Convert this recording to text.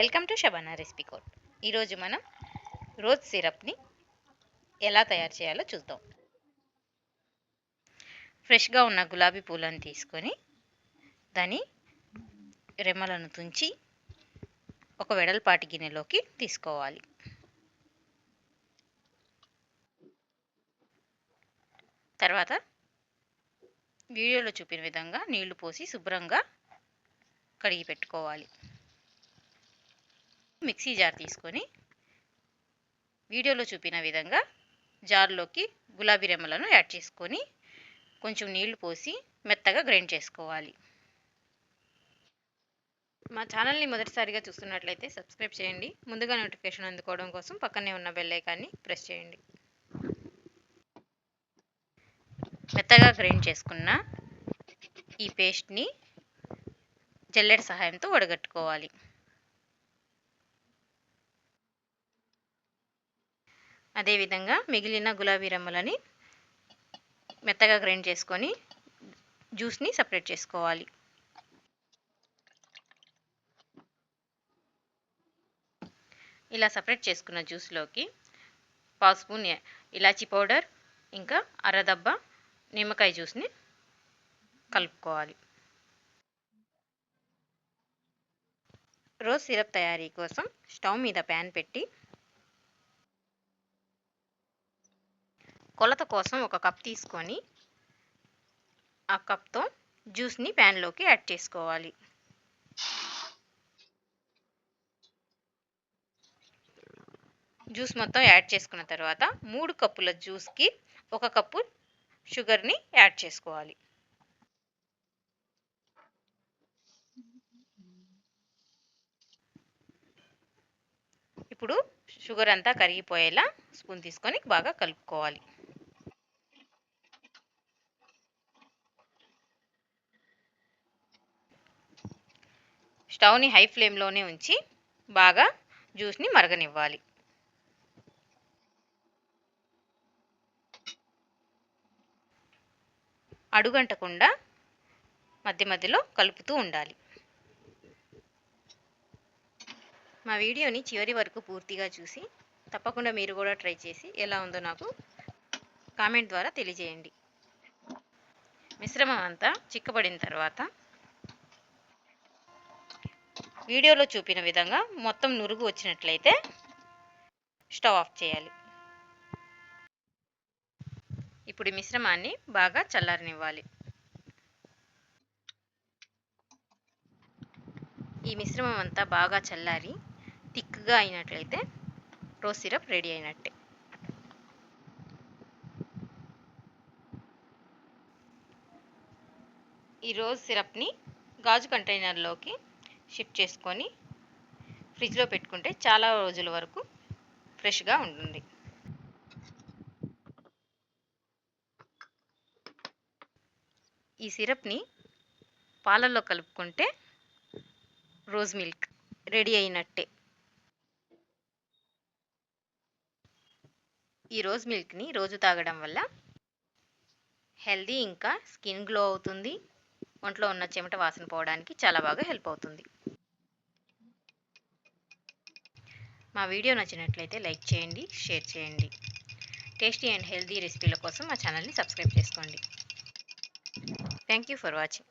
Welcome to Shabana recipe code. ఈరోజు మనం rose సిరప్ని ఎలా తయారు చేయాలో చూద్దాం. ఫ్రెష్గా ఉన్న గులాబీ పూలను తీసుకొని దాని రెమ్మలను తుంచి ఒక వెడల్పాటి గిన్నెలోకి తీసుకోవాలి. తర్వాత వీడియోలో చూపిన విధంగా నీళ్లు పోసి శుభ్రంగా కడిగి పెట్టుకోవాలి. మిక్సీ జార్ తీసుకొని వీడియోలో చూపిన విధంగా జార్లోకి గులాబీ రెమ్మలను యాడ్ చేసుకొని కొంచెం నీళ్లు పోసి మెత్తగా గ్రైండ్ చేసుకోవాలి. మా ఛానల్ని మొదటిసారిగా చూస్తున్నట్లయితే సబ్స్క్రైబ్ చేయండి. ముందుగా నోటిఫికేషన్ అందుకోవడం కోసం పక్కనే ఉన్న బెల్ ఐకాన్ని ప్రెస్ చేయండి. మెత్తగా గ్రైండ్ చేసుకున్న ఈ పేస్ట్ని జల్లెడ సహాయంతో వడగట్టుకోవాలి. అదేవిధంగా మిగిలిన గులాబీ రెమ్మలని మెత్తగా గ్రైండ్ చేసుకొని జ్యూస్ని సపరేట్ చేసుకోవాలి. ఇలా సపరేట్ చేసుకున్న జ్యూస్లోకి పావు స్పూన్ ఇలాచీ పౌడర్ ఇంకా అరదబ్బ నిమ్మకాయ జ్యూస్ని కలుపుకోవాలి. రోజ్ సిరప్ తయారీ కోసం స్టవ్ మీద ప్యాన్ పెట్టి కొలత కోసం ఒక కప్ తీసుకొని ఆ కప్తో జ్యూస్ని ప్యాన్లోకి యాడ్ చేసుకోవాలి. జ్యూస్ మొత్తం యాడ్ చేసుకున్న తర్వాత 3 కప్పుల జ్యూస్కి 1 కప్పు షుగర్ని యాడ్ చేసుకోవాలి. ఇప్పుడు షుగర్ అంతా కరిగిపోయేలా స్పూన్ తీసుకొని బాగా కలుపుకోవాలి. స్టవ్ని హై ఫ్లేమ్లోనే ఉంచి బాగా జ్యూస్ని మరగనివ్వాలి. అడుగంటకుండా మధ్య మధ్యలో కలుపుతూ ఉండాలి. మా వీడియోని చివరి వరకు పూర్తిగా చూసి తప్పకుండా మీరు కూడా ట్రై చేసి ఎలా ఉందో నాకు కామెంట్ ద్వారా తెలియజేయండి. మిశ్రమం అంతా చిక్కబడిన తర్వాత వీడియోలో చూపిన విధంగా మొత్తం నురుగు వచ్చినట్లయితే స్టవ్ ఆఫ్ చేయాలి. ఇప్పుడు ఈ మిశ్రమాన్ని బాగా చల్లారనివ్వాలి. ఈ మిశ్రమం అంతా బాగా చల్లారి థిక్గా అయినట్లయితే రోజ్ సిరప్ రెడీ అయినట్టే. ఈ రోజ్ సిరప్ని గాజు కంటైనర్లోకి షిఫ్ట్ చేసుకొని ఫ్రిడ్జ్లో పెట్టుకుంటే చాలా రోజుల వరకు ఫ్రెష్గా ఉంటుంది. ఈ సిరప్ని పాలల్లో కలుపుకుంటే రోజ్ మిల్క్ రెడీ అయినట్టే. ఈ రోజ్ మిల్క్ని రోజు తాగడం వల్ల హెల్దీ ఇంకా స్కిన్ గ్లో అవుతుంది. ఒంట్లో ఉన్న చెమట వాసన పోవడానికి చాలా బాగా హెల్ప్ అవుతుంది. మా వీడియో నచ్చినట్లయితే లైక్ చేయండి, షేర్ చేయండి. టేస్టీ అండ్ హెల్దీ రెసిపీల కోసం మా ఛానల్ని సబ్స్క్రైబ్ చేసుకోండి. Thank you for watching.